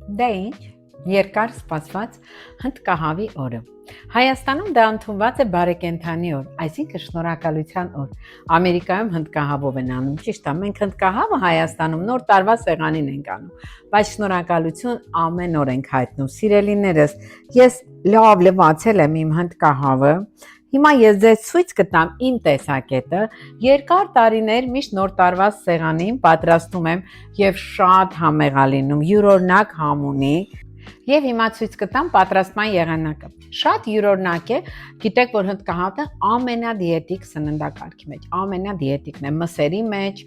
Դե ինչ, երկար սպասված հնդկահավի օրը։ Հայաստանում դա ընդունված է բարեկենդանի օր, այսինքն շնորհակալության օր։ Ամերիկայում հնդկահավով են անում, ճիշտ է, մենք հնդկահավը Հայաստանում նոր տարվա սեղանին ենք անում, բայց շնորհակալություն ամեն օր ենք հայտնում։ Սիրելիներս, ես լավ լվացել եմ իմ հնդկահավը։ Հիմա ես ձեզ ցույց կտամ իմ տեսակետը, երկար տարիներ միշտ նոր տարվա սեղանին պատրաստում եմ եւ շատ համեղ է լինում, յուրօրինակ համ ունի եւ հիմա ցույց կտամ պատրաստման եղանակը։ Շատ յուրօրինակ է, գիտեք որ հնդկահավը ամենադիետիկ սննդակարգի մեջ, ամենադիետիկն է, մսերի մեջ,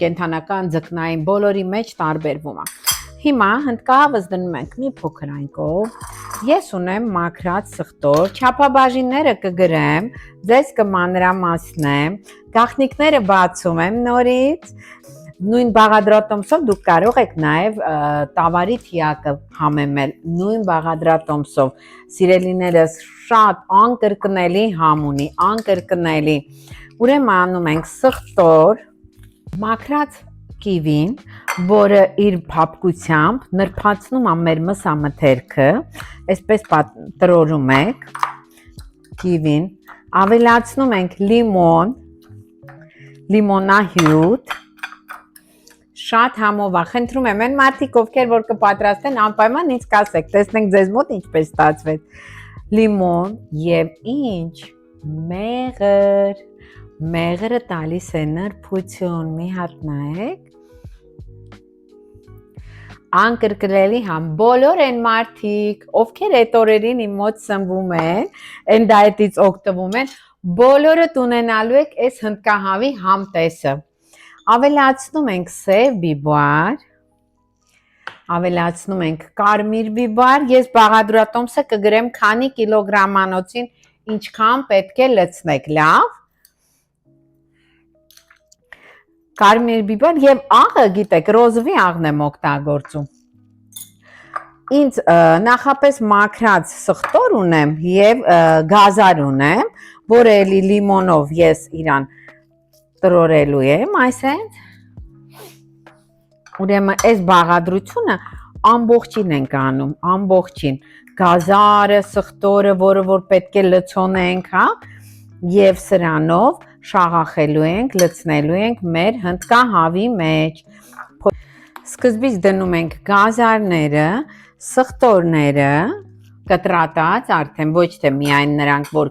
կենթանական ձկնային բոլորի մեջ տարբերվում է։ Հիմա հնդկահավս դնում ենք մի փոքր այնքով, ես ունեմ մաքրած սխտոր, չափաբաժինները կգրեմ, ձեզ կմանրամասնեմ, գաղտնիքները բացում եմ նորից, նույն բաղադրատոմսով դուք կարող եք նաև տավարի թիակը համեմել, նույն բաղադրատոմսով, սիրելիներս շատ անկրկնելի համ ունի, անկրկնելի, ուրեմն անում ենք սխտոր, մաքրած կիվին, որը իր փափկությամբ նրբացնում է մեր մսամթերքը, այսպես տրորում եք կիվին, ավելացնում ենք լիմոն, լիմոնահյութ, շատ համով է, խնդրում եմ, այն մարդիկ ովքեր որ կպատրաստեն, անպայման ինձ կասեք, տեսնենք ձեզ մոտ ինչպես ստացվեց, լիմոն եւ ինչ, մեղր, մեղրը տալիս է նրբություն, մի հատ նայեք, անկրկնելի համ, բոլոր են մարդիկ, ովքեր այդ օրերին իմ մոտ սնվում են, այն դայետից օգտվում են, բոլորը ունենալու եք այս հնդկահավի համ տեսը, ավելացնում ենք սև բիբար, ավելացնում ենք կարմիր բիբար, ես բաղադրատոմսը կգրեմ քանի կիլոգրամանոցին, ինչքան պետք է լցնեք, լավ, կարմիր բիբար եւ աղը, գիտեք, ռոզվի աղն եմ օգտագործում, ինձ նախապես մաքրած սխտոր ունեմ եւ գազար ունեմ, որը էլի լիմոնով ես իրան տրորելու եմ, այսենց, ուրեմն այս բաղադրությունը ամբողջին ենք անում, ամբողջին, գազարը, սխտորը, որը որ պետք է լցոնենք, հա, եւ սրանով շաղախելու ենք, լցնելու ենք մեր հնդկահավի մեջ, սկզբից դնում ենք գազարները, սխտորները, կտրատած արդեն, ոչ թե միայն նրանք, որ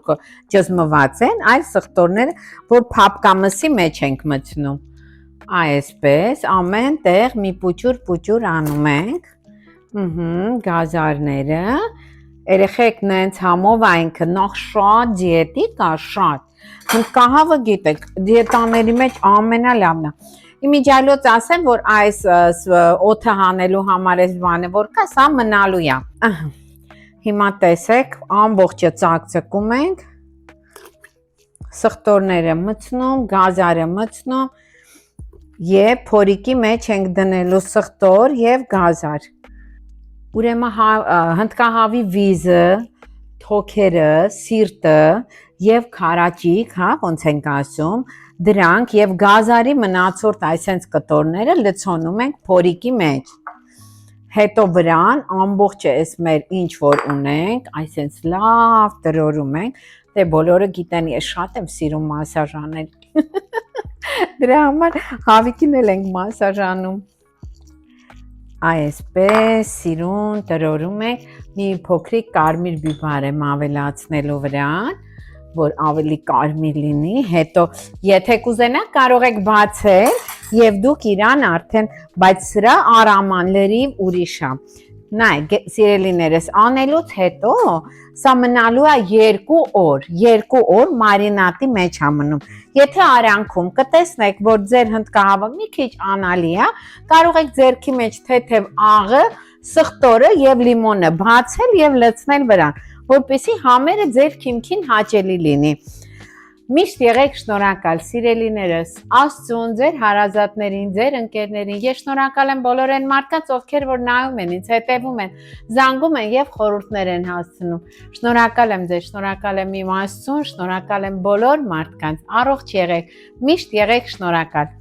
ճզմված են, այլ սխտորները, որ փափկամսի մեջ ենք մտնում, այսպես, ամեն տեղ մի պուճուր անում ենք, գազարները, երեխեք նենց համով այնքը նախ շատ դիետիկ է, շատ, հնդկահավը գիտեք, դիետաների մեջ ամենալավն է, իմիջիալոց ասեմ, որ այս օդը հանելու համար այս բանը, որ կա, սա մնալու է, հիմա տեսեք, ամբողջը ծակծկում ենք, սխտորները մտցնում, գազարը մտցնում, եւ փորիկի մեջ ենք դնելու սխտոր եւ գազար, ուրեմն հնդկահավի վիզը, թոքերը, սիրտը եւ քարաճիկ, հա, ոնց ենք ասում, դրանք եւ գազարի մնացորդ այսենց կտորները լցոնում ենք փորիկի մեջ, հետո վրան ամբողջը այս մեր ինչ որ ունենք, այսենց լավ տրորում ենք, դե բոլորը գիտեն, ես շատ եմ սիրում մասաժ անել, դրա համար հավիկին էլ ենք մասաժ անում, այսպես սիրուն տրորում ենք, մի փոքրիկ կարմիր բիբար եմ ավելացնելու վրան, որ ավելի կարմիր լինի, հետո եթե կուզենաք կարող եք բացել եւ դուք իրան արդեն, բայց սրա արաման լրիվ ուրիշ է, նայ, սիրելիներս, անելուց հետո սա մնալու է 2 օր մարինատի մեջ է մնում, եթե արանքում կտեսնեք, որ ձեր հնդկահավը մի քիչ անալի է, կարող եք ձեռքի մեջ թեթև աղը, սխտորը եւ լիմոնը բացել եւ լցնել վրան, որպեսզի համերը ձեր քիմքին հաճելի լինի, միշտ եղեք շնորհակալ, սիրելիներս, Աստծուն, ձեր հարազատներին, ձեր ընկերներին, ես շնորհակալ եմ բոլոր այն մարդկանց, ովքեր որ նայում են, ինձ հետևում են, զանգում են եւ խորհուրդներ են հասցնում, շնորհակալ եմ ձեզ, շնորհակալ եմ իմ Աստծուն, շնորհակալ եմ բոլոր մարդկանց, առողջ եղեք, միշտ եղեք շնորհակալ